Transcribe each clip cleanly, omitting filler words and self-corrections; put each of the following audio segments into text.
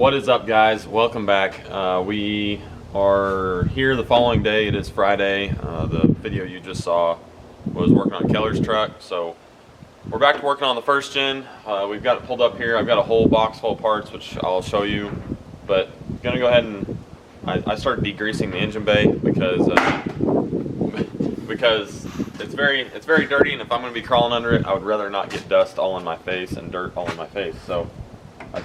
What is up, guys? Welcome back. We are here the following day. It is Friday. The video you just saw was working on Keller's truck, so we're back to working on the first gen. We've got it pulled up here. I've got a whole box full of parts, which I'll show you, but I'm gonna go ahead and I started degreasing the engine bay because it's very dirty, and if I'm going to be crawling under it, I would rather not get dust all in my face and dirt all in my face. So I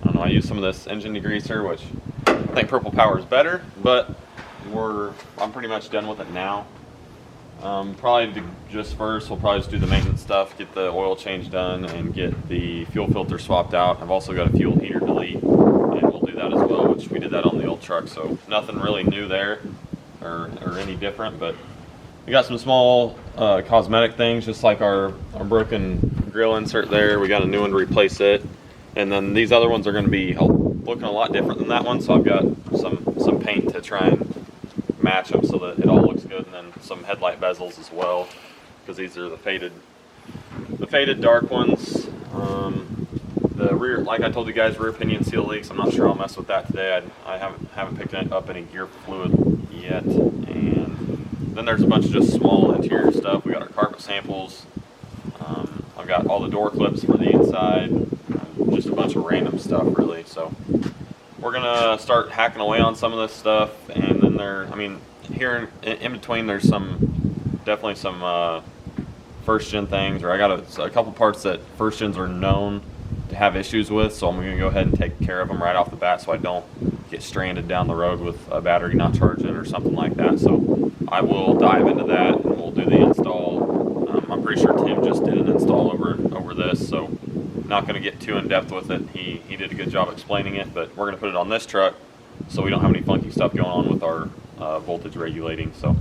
don't know, I use some of this engine degreaser, which I think Purple Power is better, but I'm pretty much done with it now. Probably just first, we'll probably just do the maintenance stuff, get the oil change done, and get the fuel filter swapped out. I've also got a fuel heater delete, and we'll do that as well, which we did that on the old truck, so nothing really new there or any different, but we got some small cosmetic things, just like our broken grill insert there. We got a new one to replace it, and then these other ones are going to be looking a lot different than that one, so I've got some paint to try and match them so that it all looks good, and then some headlight bezels as well, because these are the faded dark ones. The rear, like I told you guys, rear pinion seal leaks. I'm not sure I'll mess with that today. I haven't picked up any gear fluid yet. And then there's a bunch of just small interior stuff. We got our carpet samples. I've got all the door clips for the inside. Just a bunch of random stuff, really. So we're gonna start hacking away on some of this stuff, and then here in between, there's definitely some first gen things, or I got a couple parts that first gens are known to have issues with, so I'm gonna go ahead and take care of them right off the bat, so I don't get stranded down the road with a battery not charging or something like that. So I will dive into that, and we'll do the install. I'm pretty sure Tim just did an install over this, so not going to get too in depth with it. He did a good job explaining it, but we're going to put it on this truck so we don't have any funky stuff going on with our voltage regulating. So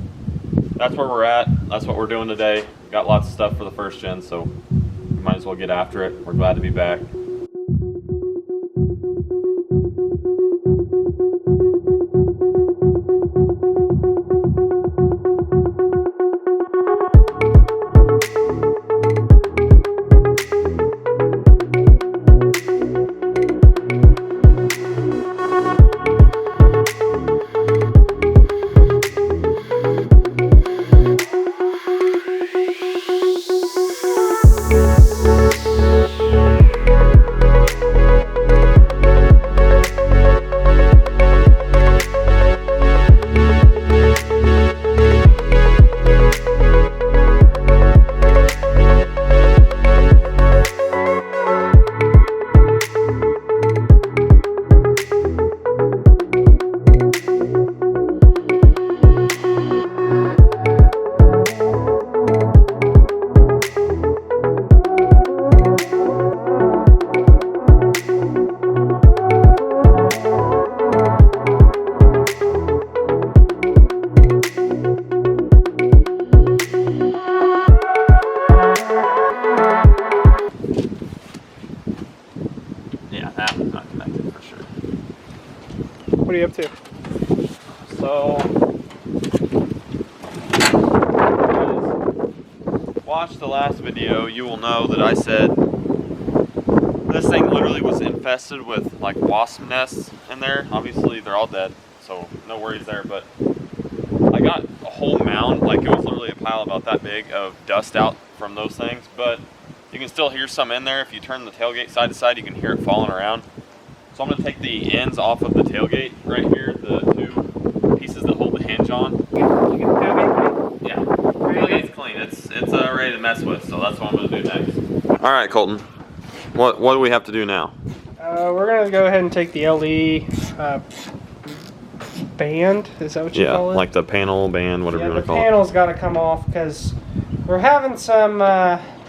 that's where we're at. That's what we're doing today. We've got lots of stuff for the first gen, so we might as well get after it. We're glad to be back. What are you up to? So, watch the last video, you will know that I said this thing literally was infested with like wasp nests in there. Obviously they're all dead, so no worries there, but I got a whole mound, like it was literally a pile about that big of dust out from those things, but you can still hear some in there. If you turn the tailgate side to side, you can hear it falling around. So I'm going to take the ends off of the tailgate right here, the two pieces that hold the hinge on. You get the tailgate clean? Yeah, tailgate's clean. It's ready to mess with, so that's what I'm going to do next. All right, Colton, what do we have to do now? We're going to go ahead and take the LE band, is that what you call it? Yeah, like the panel band, whatever you want to call it. The panel's got to come off because we're having some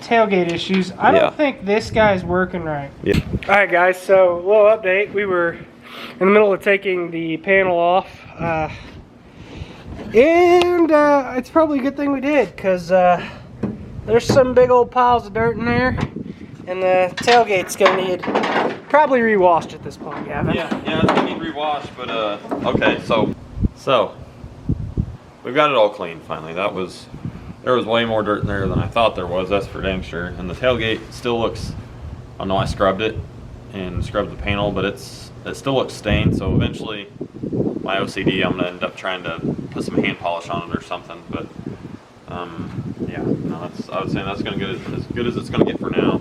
tailgate issues. I don't think this guy's working right. Yeah. Alright guys, so a little update. We were in the middle of taking the panel off. It's probably a good thing we did, because there's some big old piles of dirt in there, and the tailgate's going to need probably rewashed at this point, Gavin. Yeah, it's going to need rewashed, but okay, so we've got it all clean finally. There was way more dirt in there than I thought there was, that's for dang sure. And the tailgate still looks, I know I scrubbed it, and scrub the panel, but it still looks stained. So eventually, my OCD, I'm gonna end up trying to put some hand polish on it or something. But yeah, no, I would say that's gonna get as good as it's gonna get for now.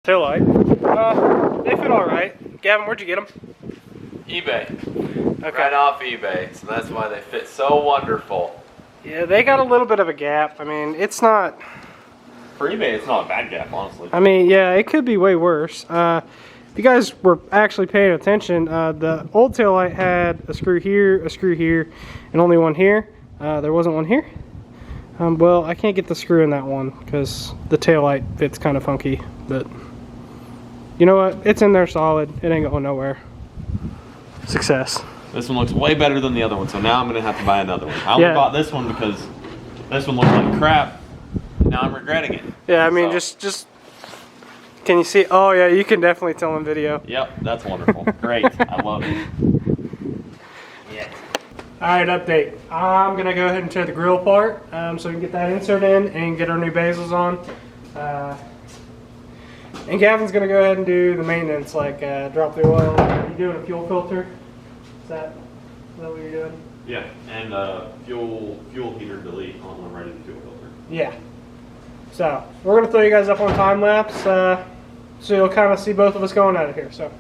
Taillight. They fit all right. Gavin, where'd you get them? eBay. Okay. Right off eBay. So that's why they fit so wonderful. Yeah, they got a little bit of a gap. I mean, it's not... For eBay, it's not a bad gap, honestly. I mean, yeah, it could be way worse. If you guys were actually paying attention, the old taillight had a screw here, and only one here. There wasn't one here. Well, I can't get the screw in that one because the taillight fits kind of funky, but you know what? It's in there solid. It ain't going nowhere. Success. This one looks way better than the other one, so now I'm going to have to buy another one. I only bought this one because this one looked like crap. Now I'm regretting it. Yeah, I mean, just can you see? Oh yeah, you can definitely tell in video. Yep, that's wonderful. Great. I love it. Yeah. Alright, update. I'm going to go ahead and tear the grill apart so we can get that insert in and get our new bezels on. And Gavin's going to go ahead and do the maintenance, like drop the oil. Are you doing a fuel filter? Is that what you're doing? Yeah, and fuel heater delete on the right of the fuel filter. Yeah. So, we're going to throw you guys up on time lapse so you'll kind of see both of us going at it here. So.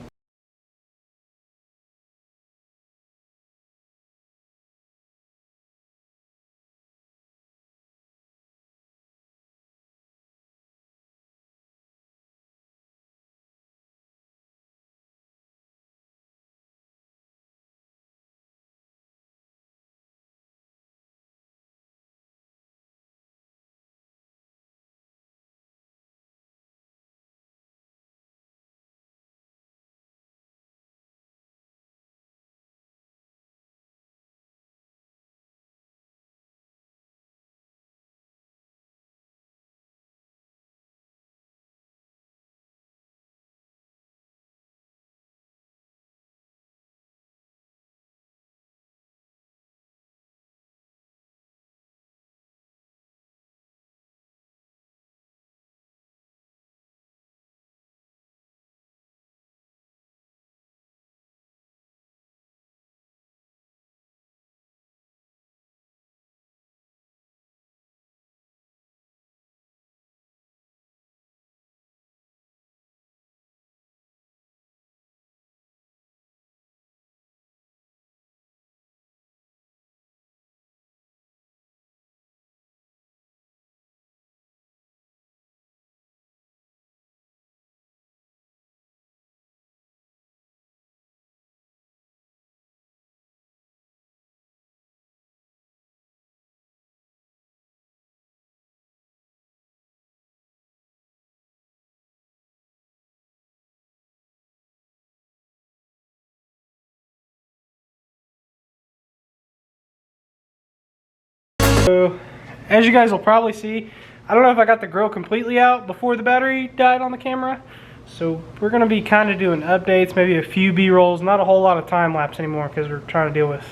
So, as you guys will probably see, I don't know if I got the grill completely out before the battery died on the camera. So we're going to be kind of doing updates, maybe a few B-rolls, not a whole lot of time lapse anymore because we're trying to deal with,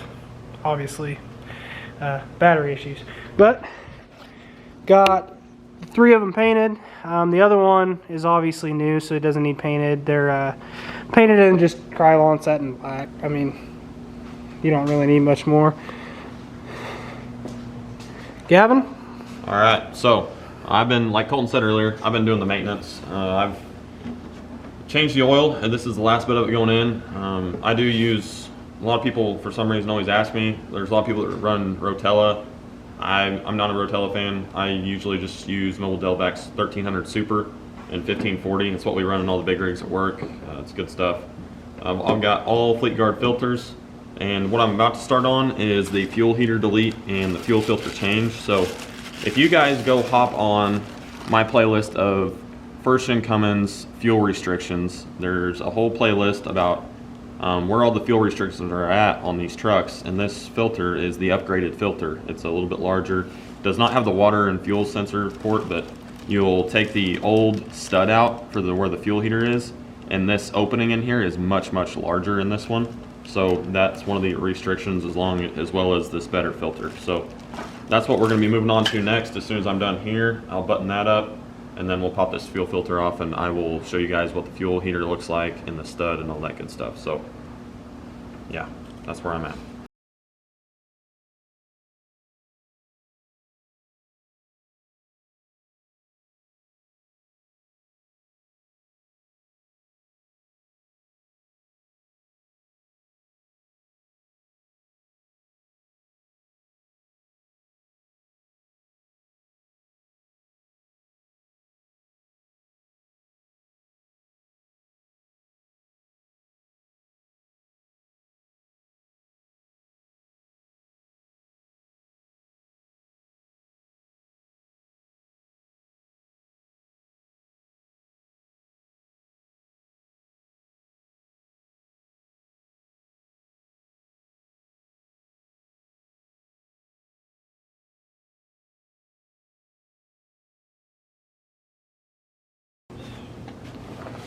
obviously, battery issues. But got 3 of them painted. The other one is obviously new, so it doesn't need painted. They're painted in just Krylon set in black. I mean, you don't really need much more. Gavin? All right, so I've been, like Colton said earlier, I've been doing the maintenance. I've changed the oil, and this is the last bit of it going in. I do use, a lot of people for some reason always ask me, there's a lot of people that run Rotella. I'm not a Rotella fan. I usually just use Mobile Delvac's 1300 Super and 1540. It's what we run in all the big rigs at work. It's good stuff. I've got all Fleet Guard filters, and what I'm about to start on is the fuel heater delete and the fuel filter change. So if you guys go hop on my playlist of First Gen Cummins fuel restrictions, there's a whole playlist about where all the fuel restrictions are at on these trucks, and this filter is the upgraded filter. It's a little bit larger. Does not have the water and fuel sensor port, but you'll take the old stud out for where the fuel heater is, and this opening in here is much larger in this one. So that's one of the restrictions, as well as this better filter. So that's what we're going to be moving on to next. As soon as I'm done here, I'll button that up, and then we'll pop this fuel filter off, and I will show you guys what the fuel heater looks like and the stud and all that good stuff. So yeah, that's where I'm at.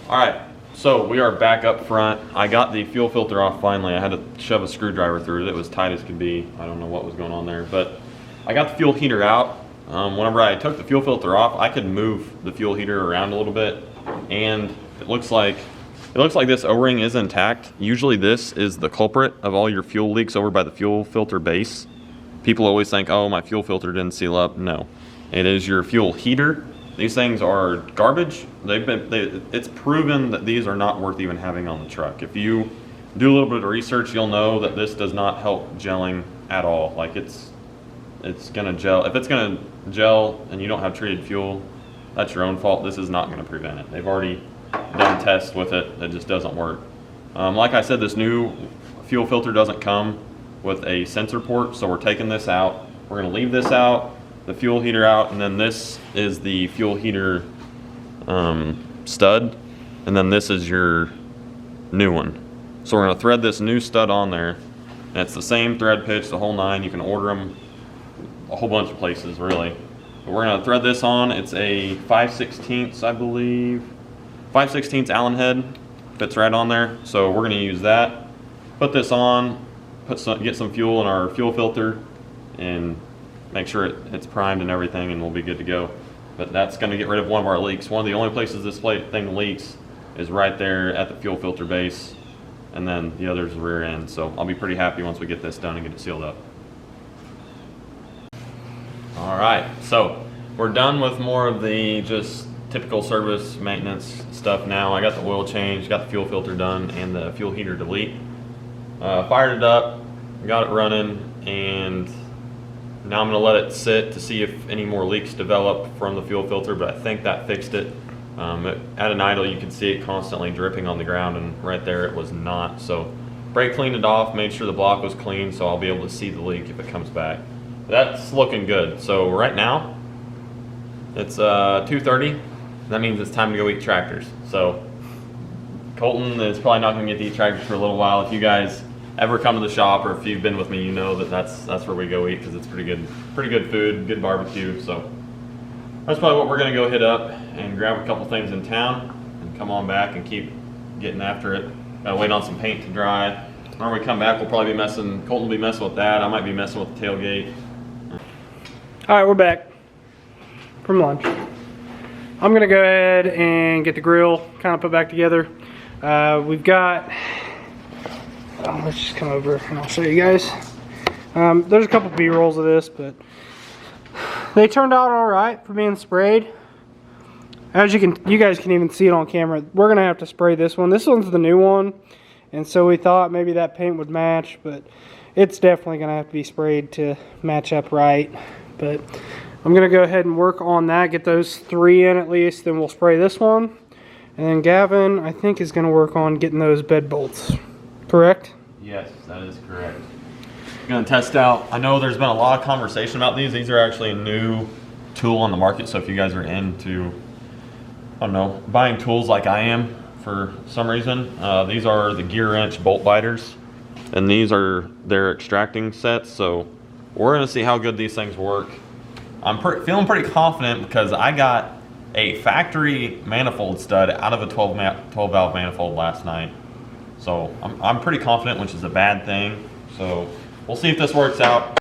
All right, so we are back up front. I got the fuel filter off finally. I had to shove a screwdriver through it. It was tight as could be. I don't know what was going on there, but I got the fuel heater out. Whenever I took the fuel filter off, I could move the fuel heater around a little bit, and it looks like this O-ring is intact. Usually this is the culprit of all your fuel leaks over by the fuel filter base. People always think, oh, my fuel filter didn't seal up. No, it is your fuel heater. These things are garbage. It's proven that these are not worth even having on the truck. If you do a little bit of research, you'll know that this does not help gelling at all. Like it's gonna gel. If it's gonna gel and you don't have treated fuel, that's your own fault. This is not gonna prevent it. They've already done tests with it. It just doesn't work. Like I said, this new fuel filter doesn't come with a sensor port, so we're taking this out. We're gonna leave this out, the fuel heater out, and then this is the fuel heater stud, and then this is your new one. So we're going to thread this new stud on there, and it's the same thread pitch, the whole 9. You can order them a whole bunch of places, really. But we're going to thread this on. It's a 5/16, I believe, 5/16 Allen head. Fits right on there. So we're going to use that. Put this on, get some fuel in our fuel filter, and make sure it's primed and everything, and we'll be good to go. But that's going to get rid of one of our leaks. One of the only places this thing leaks is right there at the fuel filter base, and then the other's the rear end. So I'll be pretty happy once we get this done and get it sealed up. All right, so we're done with more of the just typical service maintenance stuff now. I got the oil change, got the fuel filter done, and the fuel heater delete. Fired it up, got it running, and now I'm going to let it sit to see if any more leaks develop from the fuel filter, but I think that fixed it. At an idle, you can see it constantly dripping on the ground, and right there it was not. So brake cleaned it off, made sure the block was clean, so I'll be able to see the leak if it comes back. That's looking good. So right now, it's 2:30. That means it's time to go eat tractors. So Colton is probably not going to get to eat tractors for a little while. If you guys ever come to the shop, or if you've been with me, you know that's where we go eat, because it's pretty good food, good barbecue. So that's probably what we're gonna go hit up and grab a couple things in town and come on back and keep getting after it. Gotta wait on some paint to dry. When we come back, we'll probably be Colton will be messing with that. I might be messing with the tailgate. All right, we're back from lunch. I'm gonna go ahead and get the grill kind of put back together. We've got, let's just come over and I'll show you guys. There's a couple B-rolls of this, but they turned out all right for being sprayed. As you guys can even see it on camera. We're gonna have to spray this one. This one's the new one, and so we thought maybe that paint would match, but it's definitely gonna have to be sprayed to match up right. But I'm gonna go ahead and work on that, get those 3 in at least, then we'll spray this one. And then Gavin, I think, is gonna work on getting those bed bolts. Correct? Yes, that is correct. I'm gonna test out. I know there's been a lot of conversation about these. These are actually a new tool on the market, so if you guys are into, I don't know, buying tools like I am for some reason, these are the gear wrench bolt biters, and these are their extracting sets. So we're gonna see how good these things work. I'm feeling pretty confident because I got a factory manifold stud out of a 12 valve manifold last night. So I'm pretty confident, which is a bad thing. So we'll see if this works out.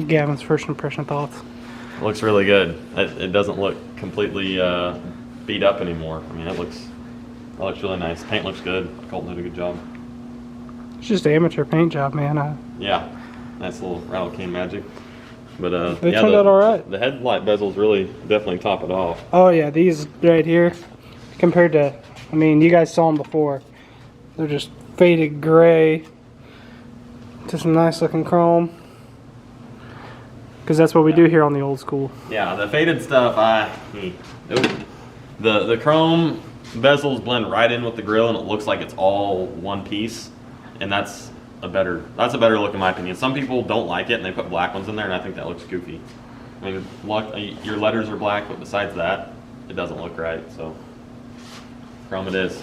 Gavin's first impression thoughts. It looks really good. It doesn't look completely beat up anymore. I mean, that looks really nice. Paint looks good. Colton did a good job. It's just an amateur paint job, man. Yeah, nice little rattle can magic. But they yeah, turned out all right. The headlight bezels really definitely top it off. Oh yeah, these right here, compared to, I mean, you guys saw them before. They're just faded gray to some nice looking chrome. Because that's what we do here on the old school. Yeah, the faded stuff, the chrome bezels blend right in with the grill, and it looks like it's all one piece, and that's a better look in my opinion. Some people don't like it, and they put black ones in there, and I think that looks goofy. I mean, your letters are black, but besides that, it doesn't look right. So chrome it is.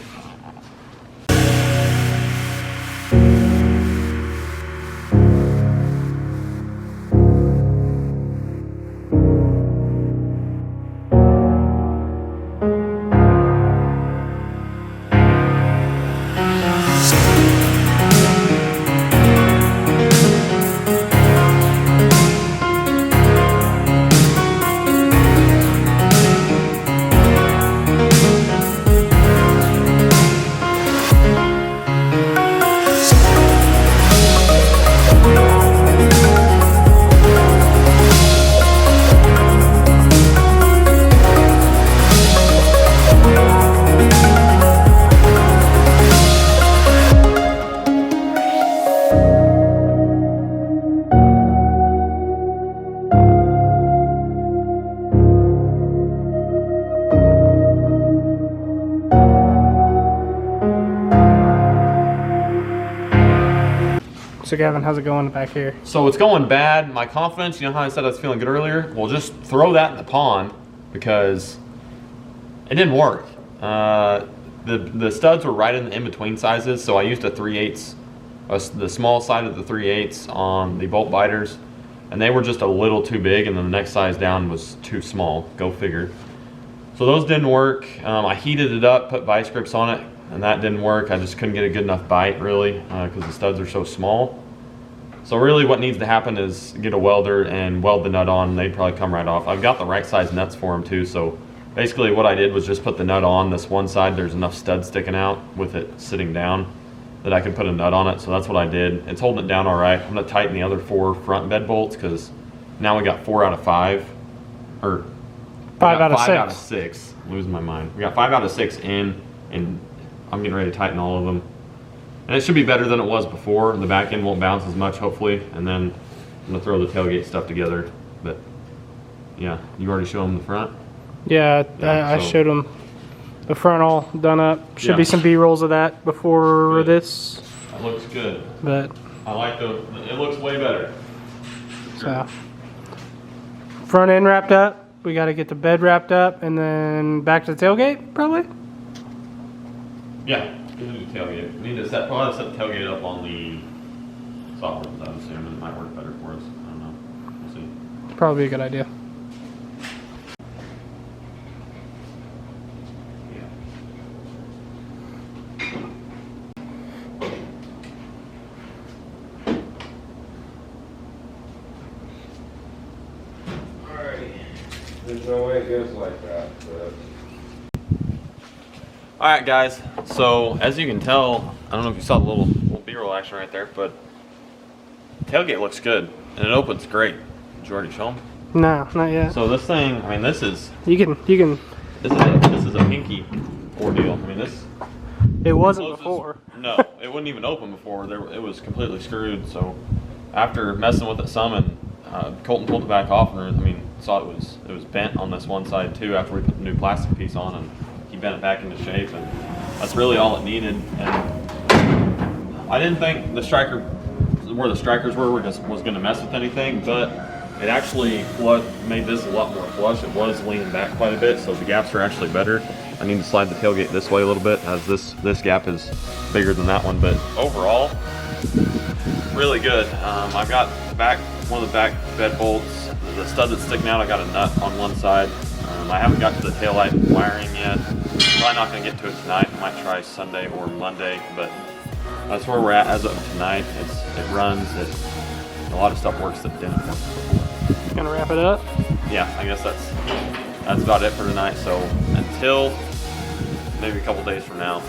So Gavin, how's it going back here? So it's going bad. My confidence, you know how I said I was feeling good earlier? Well, just throw that in the pond because it didn't work. The studs were right in the in-between sizes, so I used a 3/8 the small side of the 3/8 on the bolt biters, and they were just a little too big, and then the next size down was too small. Go figure. So those didn't work. I heated it up, put vice grips on it, and that didn't work. I just couldn't get a good enough bite, really, because the studs are so small. So really what needs to happen is get a welder and weld the nut on. They'd probably come right off. I've got the right size nuts for them too, so basically what I did was just put the nut on this one side. There's enough studs sticking out with it sitting down that I can put a nut on it, so that's what I did. It's holding it down all right. I'm gonna tighten the other 4 front bed bolts because now we got 4 out of 5, or 5 out of 6. 5 out of 6. I'm losing my mind. We got 5 out of 6 in, and I'm getting ready to tighten all of them. And it should be better than it was before. The back end won't bounce as much, hopefully. And then I'm gonna throw the tailgate stuff together. But yeah, you already showed them the front? Yeah, I showed them the front all done up. Should be some B-rolls of that before this. That looks good. But I like it looks way better. So front end wrapped up. We got to get the bed wrapped up, and then back to the tailgate, probably. Yeah, we'll do the tailgate. We need to probably set the tailgate up on the soft ones, I'm assuming. It might work better for us. I don't know. We'll see. Probably a good idea. There's no way it goes like that, but... Alright guys, so as you can tell, I don't know if you saw the little B-roll action right there, but tailgate looks good and it opens great. Did you already show them? No, not yet. So this thing, I mean, this is You can. this is a pinky ordeal. I mean, this. It wasn't closes, before. No, it wouldn't even open before. It was completely screwed. So after messing with it some, and Colton pulled it back off, and I mean, saw it was bent on this one side too. After we put the new plastic piece on, and he bent it back into shape, and that's really all it needed. And I didn't think the striker, where the strikers were was going to mess with anything, but it actually made this a lot more flush. It was leaning back quite a bit, so the gaps are actually better. I need to slide the tailgate this way a little bit, as this gap is bigger than that one, but overall, really good. I've got one of the back bed bolts, the stud that's sticking out, I got a nut on one side. I haven't got to the taillight wiring yet. Probably not going to get to it tonight. I might try Sunday or Monday, but that's where we're at as of tonight. It runs, a lot of stuff works that didn't work before. Gonna wrap it up? Yeah, I guess that's about it for tonight. So until maybe a couple days from now,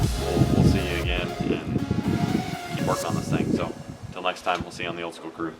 we'll see you again and keep working on this thing. So until next time, we'll see you on the Old School Crew.